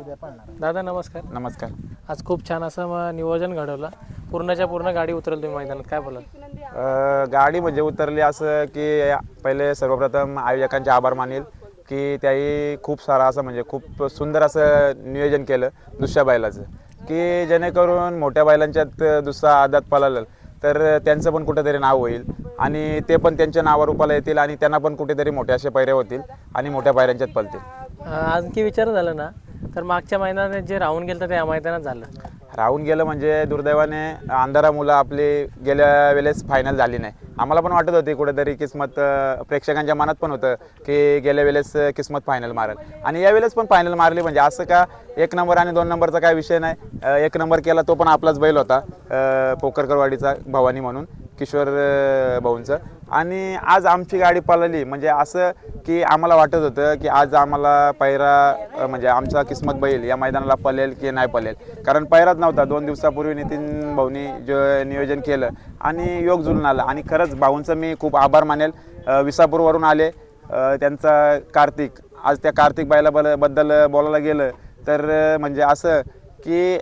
उद्या पाळणार आहे. दादा नमस्कार. नमस्कार. आज खूप छान असं नियोजन घडवलं. पूर्णच्या पूर्ण गाडी उतरली तुम्ही मैदानात, काय बोलाल? गाडी म्हणजे उतरली असं की पहिले सर्वप्रथम आयोजकांचे आभार मानेल की त्याही खूप सारा असं म्हणजे खूप सुंदर असं नियोजन केलं दुसऱ्या बैलाचं, की जेणेकरून मोठ्या बैलांच्यात दुसरा आदात पळालं तर त्यांचं पण कुठेतरी नाव होईल आणि ते पण त्यांच्या नावावर उपाला येतील आणि त्यांना पण कुठेतरी मोठे असे पैरे होतील आणि मोठ्या पैऱ्यांच्यात पळतील. आणखी विचार झालं ना तर मागच्या मैदानात जे राहून गेलं तर त्या मैदानात झालं. राहून गेलं म्हणजे दुर्दैवाने अंधारा मुलं आपली गेल्या वेळेस फायनल झाली नाही. आम्हाला पण वाटत होती कुठेतरी किस्मत, प्रेक्षकांच्या मनात पण होतं की गेल्या वेळेस किस्मत फायनल मारेल आणि यावेळेस पण फायनल मारली. म्हणजे असं का 1 नंबर आणि 2 नंबरचा काय विषय नाही. 1 नंबर केला तो पण आपलाच बैल होता, पोकरकरवाडीचा भवानी म्हणून किशोर भाऊंचं. आणि आज आमची गाडी पळाली म्हणजे असं की आम्हाला वाटत होतं की आज आम्हाला पैरा म्हणजे आमचा किस्मत बैल या मैदानाला पळेल की नाही पळेल, कारण पैराच नव्हता. 2 दिवसापूर्वी नितीन भाऊनी जे नियोजन केलं आणि योग जुळून आला आणि खरंच भाऊंचं मी खूप आभार मानेल. विसापूरवरून आले त्यांचा कार्तिक. आज त्या कार्तिक बैलाबद्दल बोलायला गेलं तर म्हणजे असं की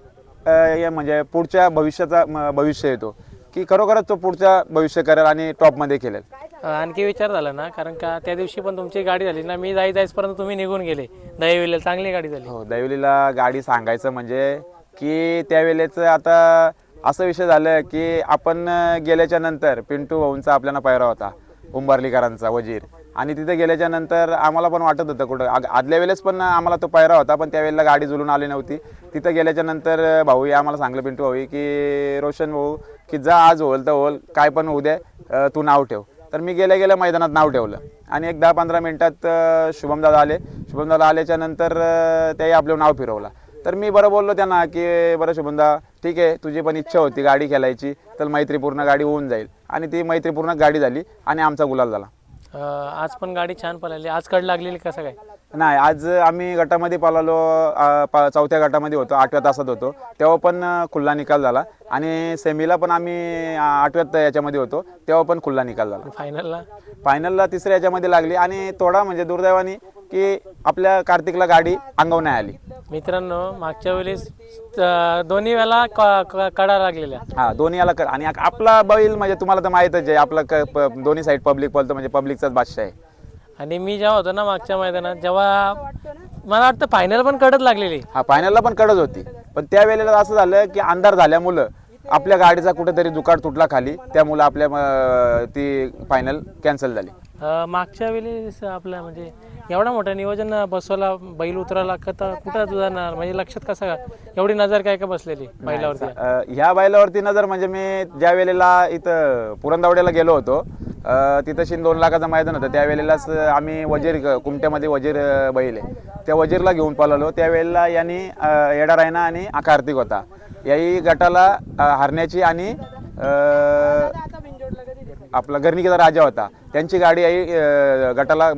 म्हणजे पुढच्या भविष्याचा भविष्य येतो की खरोखरच तो पुढच्या भविष्य करेल आणि टॉपमध्ये खेळेल. आणखी विचार झाला ना, कारण का त्या दिवशी पण तुमची गाडी झाली ना, मी जाईपर्यंत तुम्ही निघून गेले. दहिवलीला चांगली गाडी झाली. हो, दहिवलीला गाडी सांगायचं म्हणजे की त्यावेळेचं आता असं विषय झालं की आपण गेल्याच्या नंतर पिंटू भाऊंचा आपल्याला पैरा होता, उंबारलीकरांचा वजीर, आणि तिथे गेल्याच्या नंतर आम्हाला पण वाटत होतं कुठं आदल्या वेळेस पण आम्हाला तो पैरा होता, पण त्यावेळेला गाडी जुळून आली नव्हती. तिथं गेल्याच्या नंतर भाऊ आम्हाला सांगलं, पिंटू भाऊ, की रोशन भाऊ की जा आज होल तर होल, काय पण होऊ दे, तू नाव ठेव. तर मी गेल्या मैदानात नाव ठेवलं आणि एक 10-15 मिनिटात शुभमदादा आले. शुभमदादा आल्याच्या नंतर त्याही आपलं नाव फिरवलं. तर मी बरं बोललो त्यांना की बरं शुभमदा, ठीक आहे, तुझी पण इच्छा होती गाडी खेळायची तर मैत्रीपूर्ण गाडी होऊन जाईल, आणि ती मैत्रीपूर्ण गाडी झाली आणि आमचा गुलाल झाला. आज पण गाडी छान पळाली. आज कड लागलेली कसं काय? नाही, आज आम्ही गटामध्ये पळालो, 4थ्या गटामध्ये होतो, 8व्या तासात होतो, तेव्हा पण खुल्ला निकाल झाला. आणि सेमीला पण आम्ही 8व्या याच्यामध्ये होतो, तेव्हा पण खुल्ला निकाल झाला. फायनलला 3ऱ्या याच्यामध्ये लागली आणि थोडा म्हणजे दुर्दैवाने की आपल्या कार्तिकला गाडी अंगावर नाही आली. मित्रांनो, मागच्या वेळेस दोन्ही वेळेला कडा लागलेल्या. हा, दोन्ही याला आणि आपला बैल म्हणजे तुम्हाला तर माहीतच आहे, आपला दोन्ही साईड पब्लिक पळतो, म्हणजे पब्लिकचाच बादशाह आहे. आणि मी जेव्हा होतो ना मागच्या मैदानात, जेव्हा मला वाटतं फायनल पण कडत लागलेली. हा, फायनलला पण कडत होती, पण त्यावेळेला असं झालं की अंधार झाल्यामुळं आपल्या गाडीचा कुठेतरी जुकाट तुटला खाली, त्यामुळं आपल्या ती फायनल कॅन्सल झाली. मागच्या वेळेस आपलं म्हणजे एवढा मोठा नियोजन बसवला, बैल उतराला कुठं जाणार म्हणजे लक्षात कसं एवढी नजर काय का बसलेली बैलावरती? ह्या बैलावरती नजर म्हणजे मी ज्या वेळेला इथं पुरंदावड्याला गेलो होतो, तिथं 2 लाखाचं मैदान होतं, त्यावेळेलाच आम्ही वजीर कुमट्यामध्ये वजीर बैल आहे, त्या वजीरला घेऊन पळालो. त्यावेळेला यांनी येडा रायना आणि कार्तिक होता, याही गटाला हरण्याची आणि आपला गर्णिकेचा राजा होता, त्यांची गाडी आई गटाला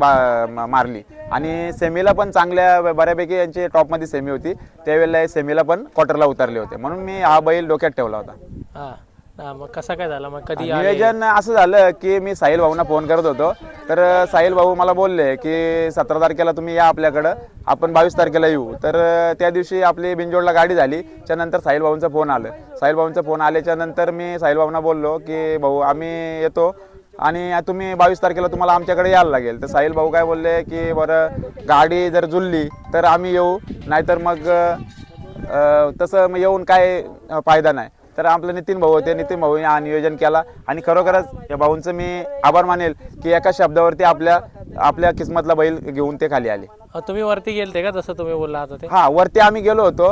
मारली. आणि सेमीला पण चांगल्या बऱ्यापैकी यांची टॉपमध्ये सेमी होती, त्यावेळेला सेमीला पण क्वार्टरला उतरले होते, म्हणून मी हा बैल डोक्यात ठेवला होता. मग कसा काय झाला? मग कधी नियोजन असं झालं की मी साहिल भाऊंना फोन करत होतो, तर साहिल भाऊ मला बोलले की 17 तारखेला तुम्ही या आपल्याकडं, आपण 22 तारखेला येऊ. तर त्या दिवशी आपली बिंजोडला गाडी झाली, त्यानंतर साहिल भाऊंचा फोन आलं. साहिल भाऊंचा फोन आल्याच्या नंतर मी साहिल भाऊंना बोललो की भाऊ आम्ही येतो आणि तुम्ही 22 तारखेला तुम्हाला आमच्याकडे यायला लागेल. तर साहिल भाऊ काय बोलले की बरं, गाडी जर जुळली तर आम्ही येऊ, नाहीतर मग तसं येऊन काय फायदा नाही. तर आपलं नितीन भाऊ होते, नितीन भाऊने हा नियोजन केला आणि खरोखरच या भाऊंचं मी आभार मानेल की एका शब्दावरती आपल्या किस्मतला बैल घेऊन ते खाली आले. तुम्ही वरती गेलते का, जसं तुम्ही बोलला होता ते? हा, वरती आम्ही गेलो होतो,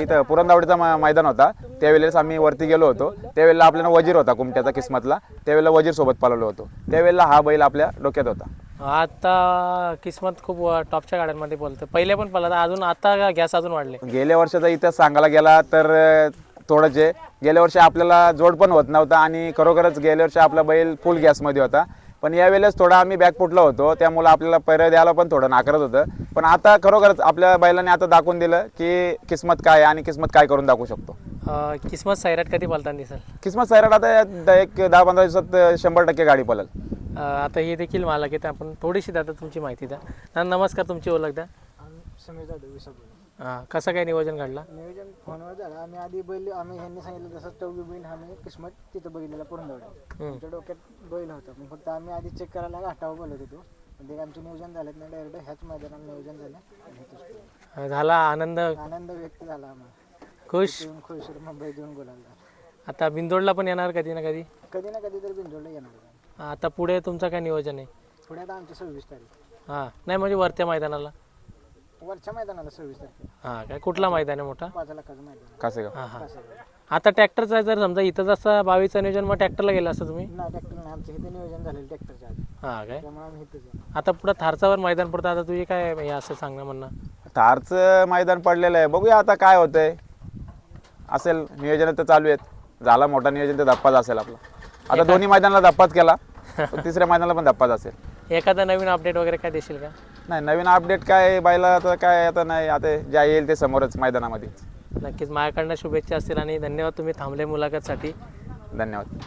इथं पुरंदावडीचा मैदान होता, त्यावेळेस आम्ही वरती गेलो होतो. त्यावेळेला आपल्याला वजीर होता कुमट्याचा किस्मतला, त्यावेळेला वजीर सोबत पळालो होतो, त्यावेळेला हा बैल आपल्या डोक्यात होता. आता किस्मत खूप टॉपच्या गाड्यांमध्ये बोलतो, पहिले पण पळाला, अजून आता गॅस अजून वाढले. गेल्या वर्षाचा इतिहास सांगायला गेला तर थोडंच गेल्या वर्षी आपल्याला जोड पण होत नव्हता आणि खरोखरच गेल्या वर्षी आपला बैल फुल गॅसमध्ये होता, पण यावेळेस थोडा आम्ही बॅक फुटला होतो, त्यामुळे आपल्याला पैरा द्यायला पण थोडं नाकारत होतं. पण आता खरोखरच आपल्या बैलाने आता दाखवून दिलं की किस्मत काय आणि किस्मत काय करून दाखवू शकतो. किस्मत सैराट कधी पळताना दिसेल? किस्मत सैराट आता एक 10-15 दिवसात 100% गाडी पळेल. आता हे देखील मला की आपण थोडीशी दादा तुमची माहिती द्या. नमस्कार, तुमची ओळख द्या. समीर जाधव, विसापूर. हां कसं काय नियोजन काढला? नियोजन फोनवर झालं. आम्ही आधी बैल आम्ही ह्यांनी सांगितलं तसं टवगी बैल आम्ही किस्मत तिथं बघितलेला पुरंदवडी. आमच्या डोक्यात बैल होता मग फक्त आम्ही आधी चेक करायला घाटावर बोलत होतो. म्हणजे आमचं नियोजन झालं नाही डायरेक्ट ह्याच मैदानात नियोजन झालं आणि इथंच झाला आनंद, आनंद व्यक्त झाला आम्हाला. खुश. येऊन खुश मुंबईत येऊन बोलायला आता बिंदोडला पण येणार कधी ना कधी. कधी ना कधी तर बिंजोडला येणार. आता पुढे तुमचं काय नियोजन आहे? पुढे आता आमची 26 तारीख हां नाही म्हणजे वरत्या मैदानाला. वरच्या मैदानाला 26 तारखेला हां काय कुठला मैदान आहे मोठा? 5 लाखाचं मैदान कासेगाव. हां हां. कासेगाव. आता ट्रॅक्टरचा जर समजा इथं जसं 22चं नियोजन मग ट्रॅक्टरला गेला असतं तुम्ही? नाही ट्रॅक्टर नाही आमचं इथे नियोजन झालेलं ट्रॅक्टरच्या आधी हां काय. त्यामुळे आम्ही इथंच आहे. आता पुढं थारचावर मैदान पडतं, आता तुझी काय हे असं सांगणं म्हणणं? थारचं मैदान पडलेलं आहे, बघूया आता काय होतंय. असेल नियोजन तर चालू आहेत. झाला मोठा नियोजन तर धप्पाच असेल आपला. आता दोन्ही मैदानाला धप्पाच केला, पण तिसऱ्या मैदानाला पण धप्पाच असेल. एखादा नवीन अपडेट वगैरे काय देशील का? नाही नवीन अपडेट काय बायला आता काय आता नाही, आता जे येईल ते समोरच मैदानामध्ये. नक्कीच माझ्याकडनं शुभेच्छा असतील आणि धन्यवाद तुम्ही थांबले मुलाखतसाठी. धन्यवाद.